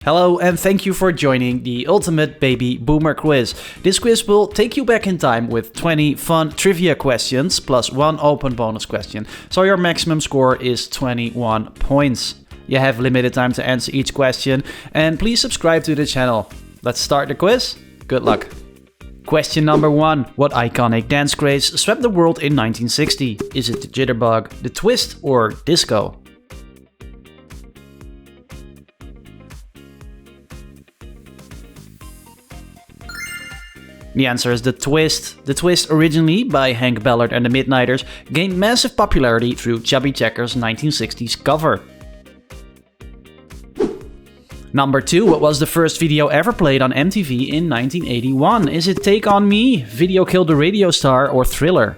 Hello and thank you for joining the Ultimate Baby Boomer Quiz. This quiz will take you back in time with 20 fun trivia questions plus one open bonus question. So your maximum score is 21 points. You have limited time to answer each question and please subscribe to the channel. Let's start the quiz. Good luck. Question number 1. What iconic dance craze swept the world in 1960? Is it the jitterbug, the twist, or disco? The answer is the twist. The twist, originally by Hank Ballard and the Midnighters, gained massive popularity through Chubby Checker's 1960s cover. Number 2. What was the first video ever played on MTV in 1981? Is it Take On Me, Video Killed the Radio Star, or Thriller?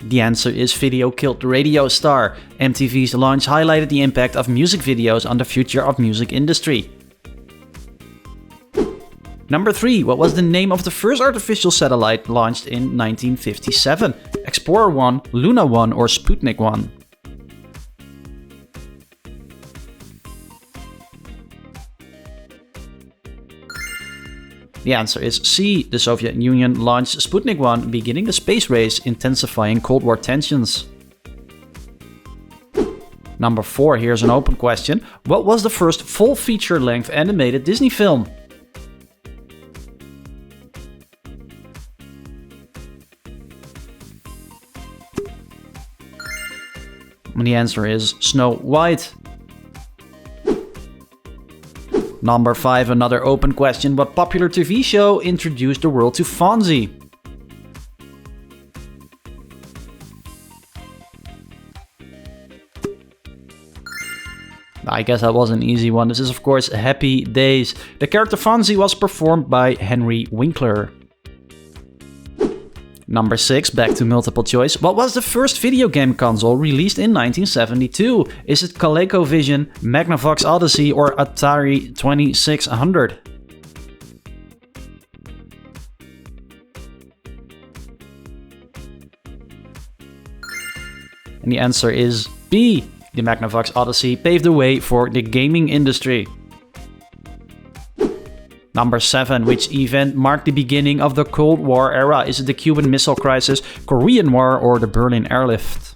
The answer is Video Killed the Radio Star. MTV's launch highlighted the impact of music videos on the future of music industry. Number 3. What was the name of the first artificial satellite launched in 1957? Explorer 1, Luna 1, or Sputnik 1? The answer is C. The Soviet Union launched Sputnik 1, beginning the space race, intensifying Cold War tensions. Number 4. Here's an open question. What was the first full feature-length animated Disney film? And the answer is Snow White. Number 5, another open question. What popular TV show introduced the world to Fonzie? I guess that was an easy one. This is of course Happy Days. The character Fonzie was performed by Henry Winkler. Number 6, back to multiple choice. What was the first video game console released in 1972? Is it ColecoVision, Magnavox Odyssey, or Atari 2600? And the answer is B. The Magnavox Odyssey paved the way for the gaming industry. Number 7. Which event marked the beginning of the Cold War era? Is it the Cuban Missile Crisis, Korean War, or the Berlin Airlift?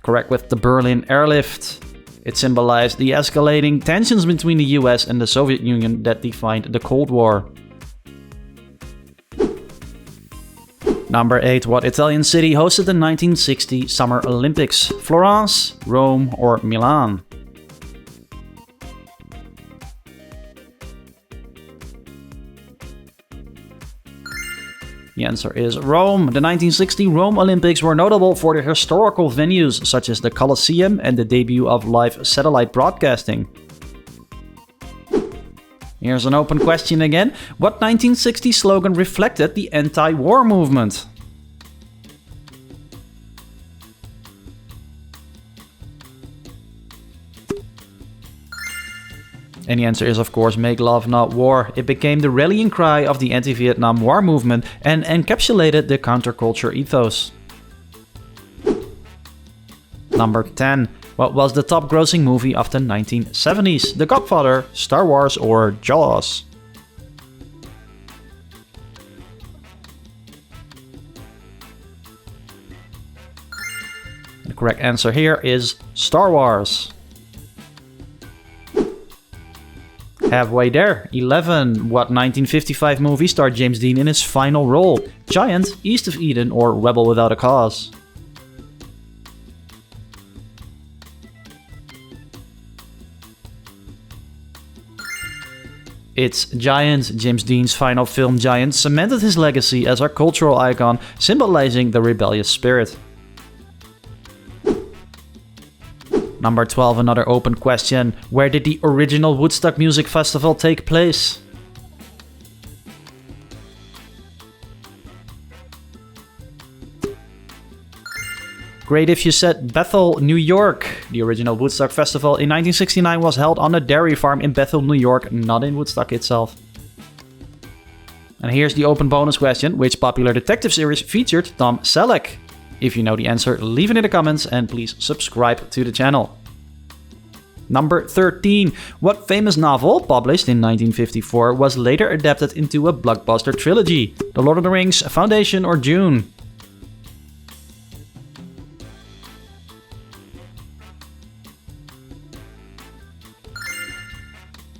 Correct, with the Berlin Airlift. It symbolized the escalating tensions between the US and the Soviet Union that defined the Cold War. Number 8. What Italian city hosted the 1960 Summer Olympics? Florence, Rome, or Milan? The answer is Rome. The 1960 Rome Olympics were notable for their historical venues such as the Colosseum and the debut of live satellite broadcasting. Here's an open question again. What 1960 slogan reflected the anti-war movement? And the answer is of course Make Love Not War. It became the rallying cry of the anti-Vietnam War movement and encapsulated the counterculture ethos. Number 10. What was the top grossing movie of the 1970s? The Godfather, Star Wars, or Jaws? The correct answer here is Star Wars. Halfway there. 11. What 1955 movie starred James Dean in his final role? Giant, East of Eden, or Rebel Without a Cause? It's Giant. James Dean's final film, Giant, cemented his legacy as a cultural icon, symbolizing the rebellious spirit. Number 12, another open question. Where did the original Woodstock Music Festival take place? Great if you said Bethel, New York. The original Woodstock Festival in 1969 was held on a dairy farm in Bethel, New York, not in Woodstock itself. And here's the open bonus question. Which popular detective series featured Tom Selleck? If you know the answer, leave it in the comments and please subscribe to the channel. Number 13. What famous novel, published in 1954, was later adapted into a blockbuster trilogy? The Lord of the Rings, Foundation, or Dune?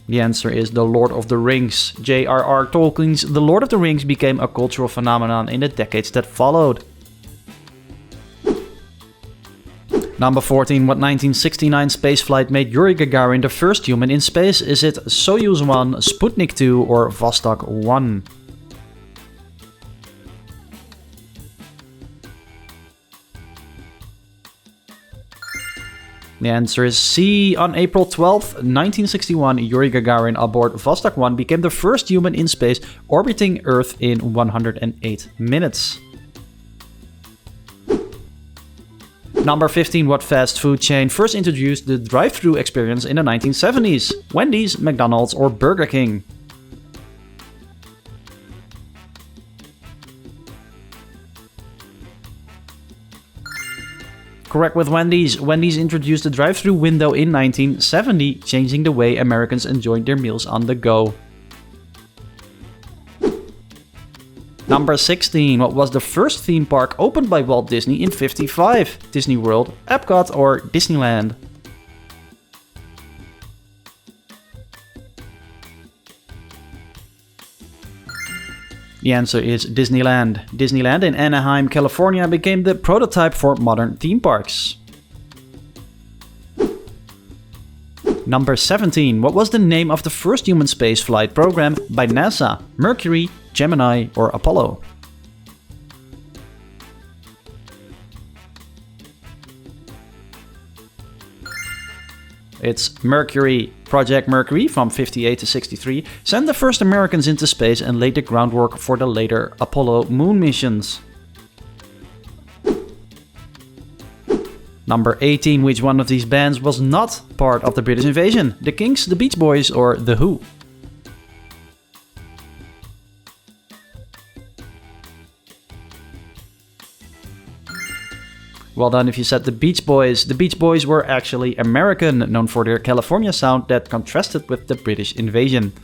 The answer is The Lord of the Rings. J.R.R. Tolkien's The Lord of the Rings became a cultural phenomenon in the decades that followed. Number 14. What 1969 spaceflight made Yuri Gagarin the first human in space? Is it Soyuz 1, Sputnik 2, or Vostok 1? The answer is C. On April 12, 1961, Yuri Gagarin aboard Vostok 1 became the first human in space, orbiting Earth in 108 minutes. Number 15. What fast food chain first introduced the drive-thru experience in the 1970s? Wendy's, McDonald's, or Burger King? Correct with Wendy's. Wendy's introduced the drive-thru window in 1970, changing the way Americans enjoyed their meals on the go. Number 16. What was the first theme park opened by Walt Disney in '55? Disney World, Epcot, or Disneyland? The answer is Disneyland. Disneyland in Anaheim, California became the prototype for modern theme parks. Number 17. What was the name of the first human spaceflight program by NASA? Mercury, Gemini, or Apollo? It's Mercury. Project Mercury from 58 to 63 sent the first Americans into space and laid the groundwork for the later Apollo moon missions. Number 18. Which one of these bands was not part of the British invasion? The Kinks, the Beach Boys, or The Who? Well done if you said the Beach Boys. The Beach Boys were actually American, known for their California sound that contrasted with the British invasion.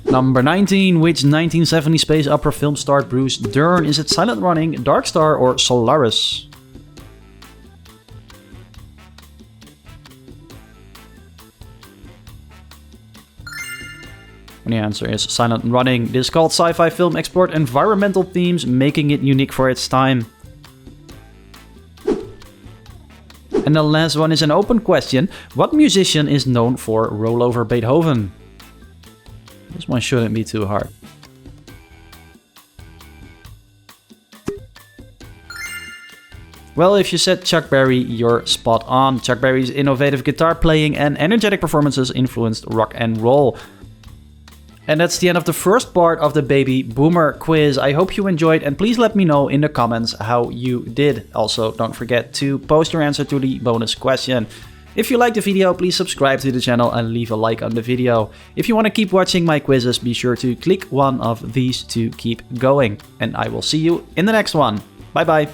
Number 19. Which 1970 space opera film starred Bruce Dern? Is it Silent Running, Dark Star, or Solaris? The answer is Silent Running. This called sci-fi film explored environmental themes, making it unique for its time. And the last one is an open question. What musician is known for Roll Over Beethoven? This one shouldn't be too hard. Well, if you said Chuck Berry, you're spot on. Chuck Berry's innovative guitar playing and energetic performances influenced rock and roll. And that's the end of the first part of the Baby Boomer quiz. I hope you enjoyed, and please let me know in the comments how you did. Also, don't forget to post your answer to the bonus question. If you liked the video, please subscribe to the channel and leave a like on the video. If you want to keep watching my quizzes, be sure to click one of these to keep going. And I will see you in the next one. Bye bye.